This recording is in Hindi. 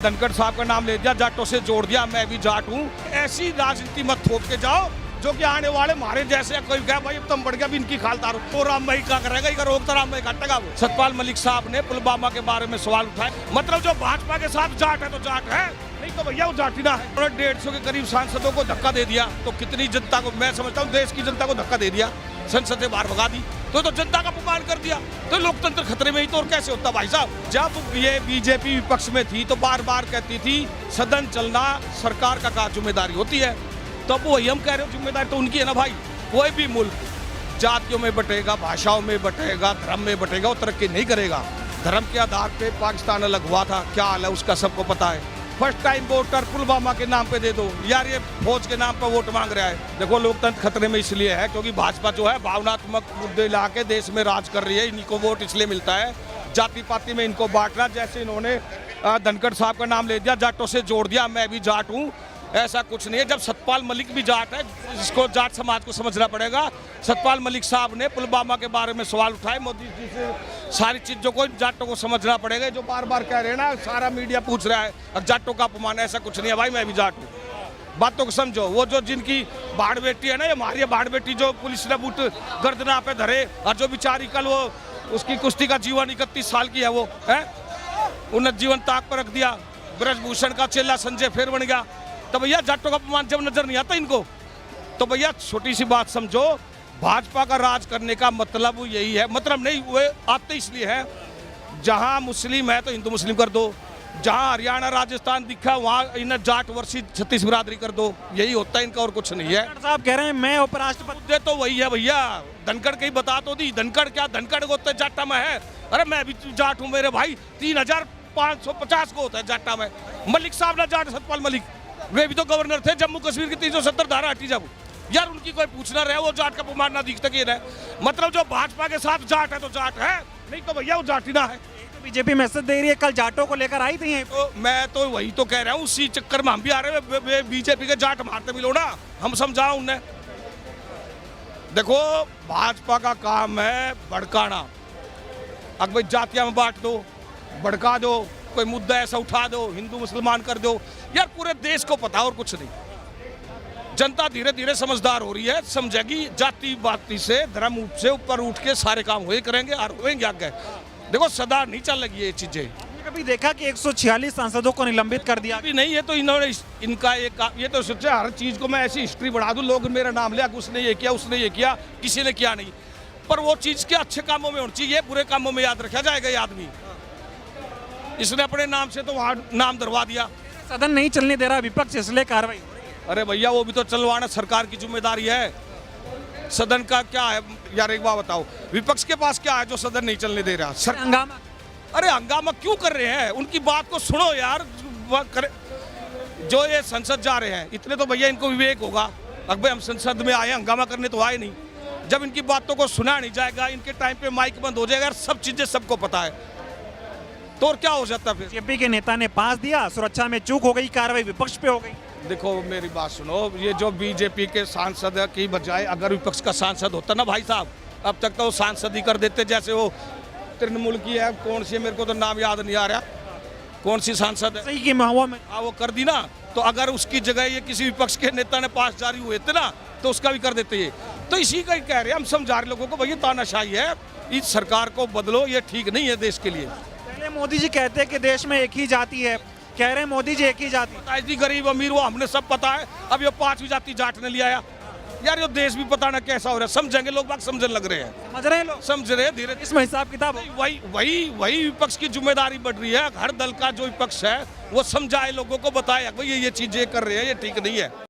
धनखड़ साहब का नाम ले दिया, जाटों से जोड़ दिया, मैं भी जाट हूँ। ऐसी राजनीति मत थोप के जाओ जो कि आने वाले मारे जैसे कोई कहे भाई तुम बढ़ गया भी इनकी खालदार हो तो राम भाई क्या करेगा, इधर रोकता राम भाई काटेगा। वो सतपाल मलिक साहब ने पुलवामा के बारे में सवाल उठाए, मतलब जो भाजपा के साथ जाट है तो जाट है, नहीं तो भैया वो जाट ही ना है। 150 के करीब सांसदों को धक्का दे दिया, तो कितनी जनता को, मैं समझता हूँ देश की जनता को धक्का दे दिया, संसद से बाहर भगा दी, तो जनता का अपमान कर दिया, तो लोकतंत्र खतरे में ही तो और कैसे होता भाई साहब। जब ये बीजेपी विपक्ष में थी तो बार बार कहती थी सदन चलना सरकार का जिम्मेदारी होती है, तो अब वही हम कह रहे हो जिम्मेदारी तो उनकी है ना भाई। कोई भी मुल्क जातियों में बटेगा, भाषाओं में बटेगा, धर्म में बटेगा, वो तरक्की नहीं करेगा। धर्म के आधार पे पाकिस्तान अलग हुआ था, क्या हाल है उसका सबको पता है। फर्स्ट टाइम वोटर पुलवामा के नाम पे दे दो यार, ये फौज के नाम पे वोट मांग रहा है। देखो लोकतंत्र खतरे में इसलिए है क्योंकि भाजपा जो है भावनात्मक मुद्दे ला के देश में राज कर रही है, इनको वोट इसलिए मिलता है जाति पाति में इनको बांटना। जैसे इन्होंने धनखड़ साहब का नाम ले दिया, जाटों से जोड़ दिया, मैं भी जाट हूँ, ऐसा कुछ नहीं है। जब सतपाल मलिक भी जाट है, इसको जाट समाज को समझना पड़ेगा। सतपाल मलिक साहब ने पुलवामा के बारे में सवाल उठाए, मोदी जी से सारी चीजों को जाटों को समझना पड़ेगा। जो बार बार कह रहे हैं ना, सारा मीडिया पूछ रहा है और जाटों का अपमान, ऐसा कुछ नहीं है भाई, मैं भी जाट हूँ। बातों को समझो। वो जो जिनकी बाढ़ बेटी है ना, ये हमारी बाढ़ बेटी जो पुलिस ने बूट गर्दना पे धरे, और जो बेचारी कल वो उसकी कुश्ती का जीवन 31 साल की है, वो है उन्हें जीवन ताक पर रख दिया। ब्रजभूषण का चेला संजय फिर बन गया, तो भैया जाटों का अपमान जब नजर नहीं आता इनको, तो भैया छोटी सी बात समझो, भाजपा का राज करने का मतलब यही है, मतलब नहीं वो आते इसलिए है जहां मुस्लिम है तो हिंदू मुस्लिम कर दो, जहां हरियाणा राजस्थान दिखा वहां इन्हें जाट वर्षी 36 बिरादरी कर दो, यही होता है इनका, और कुछ नहीं है। साहब कह रहे हैं मैं उपराष्ट्रपति, तो वही है भैया। धनखड़ की बता तो दी, धनखड़ क्या, धनखड़ को होता है जाटा में है। अरे मैं भी जाट हूँ मेरे भाई, 3550 को होता है जाटा में। मलिक साहब ना जाट, सतपाल मलिक वे भी तो गवर्नर थे जम्मू कश्मीर की, 370 धारा हटी जब यार, उनकी कोई पूछना रहे, वो जाट का अपमान ना दिखता कि रहे। मतलब जो भाजपा के साथ जाट है तो जाट है, नहीं तो भैया वो जाट ही ना है। तो बीजेपी मैसेज दे रही है, कल जाटों को लेकर आई थी। तो मैं तो वही तो कह रहा हूँ, उसी चक्कर में हम भी आ रहे हैं। बीजेपी के जाट मारते मिलो ना, हम समझाओ उन्हें। देखो भाजपा का काम है भड़काना, अब भाई जातियां में बांट दो, भड़का दो, कोई मुद्दा ऐसा उठा दो, हिंदू मुसलमान कर दो, यार पूरे देश को पता और कुछ नहीं। जनता धीरे धीरे समझदार हो रही है, समझेगी जाति बाती से, धर्म से ऊपर उठ के सारे काम हुए करेंगे और होंगे आगे। देखो सदा नहीं चल लगी ये चीजें। कभी देखा कि 146 सांसदों को निलंबित कर दिया? अभी नहीं, ये तो इन्होंने इनका एक ये तो सोचा हर चीज को मैं ऐसी हिस्ट्री बढ़ा दूं, लोग मेरा नाम लिया, उसने ये किया, उसने ये किया, किसी ने किया नहीं। पर वो चीज के अच्छे कामों में होनी चाहिए, बुरे कामों में याद रखा जाएगा ये आदमी। इसने अपने नाम से तो वहां नाम दरवा दिया। सदन नहीं चलने दे रहा विपक्ष, इसलिए कार्रवाई। अरे भैया वो भी तो चलवाना सरकार की जिम्मेदारी है, सदन का क्या है यार, एक बात बताओ, विपक्ष के पास क्या है जो सदन नहीं चलने दे रहा? हंगामा। अरे हंगामा क्यों कर रहे हैं, उनकी बात को सुनो यार। जो ये संसद जा रहे हैं, इतने तो भैया इनको विवेक होगा, अगर हम संसद में आए हंगामा करने तो आए नहीं। जब इनकी बातों को सुना नहीं जाएगा, इनके टाइम पे माइक बंद हो जाएगा, सब चीजें सबको पता है, तो और क्या हो जाता फिर। बीजेपी के नेता ने पास दिया, सुरक्षा में चूक हो गई, कार्रवाई विपक्ष पे हो गई। देखो मेरी बात सुनो, ये जो बीजेपी के सांसद की बजाय अगर विपक्ष का सांसद होता ना भाई साहब, अब तक तो वो सांसद ही कर देते। जैसे वो तृणमूल की है, कौन सी, मेरे को तो नाम याद नहीं आ रहा, कौन सी सांसद है, सही की महुआ में वो कर दी ना। तो अगर उसकी जगह ये किसी विपक्ष के नेता ने पास जारी हुए थे ना, तो उसका भी कर देते ये। तो इसी का ही कह रहे हैं हम, समझा रहे लोगों को भैया तानाशाही है, इस सरकार को बदलो, ये ठीक नहीं है देश के लिए। पहले मोदी जी कहते हैं कि देश में एक ही जाति है, कह रहे हैं मोदी जी एक ही जाति। गरीब अमीर वो हमने सब पता है, अब ये 5वीं जाति जाट ने लिया आया यार, ये देश भी पता ना कैसा हो रहा है। समझेंगे लोग, बात समझने लग रहे हैं, समझ रहे हैं लोग, समझ रहे हैं धीरे। इसमें हिसाब किताब वही विपक्ष की जिम्मेदारी बढ़ रही है। हर दल का जो विपक्ष है वो समझाए लोगों को, बताए भाई ये चीजें कर रहे हैं, ये ठीक नहीं है।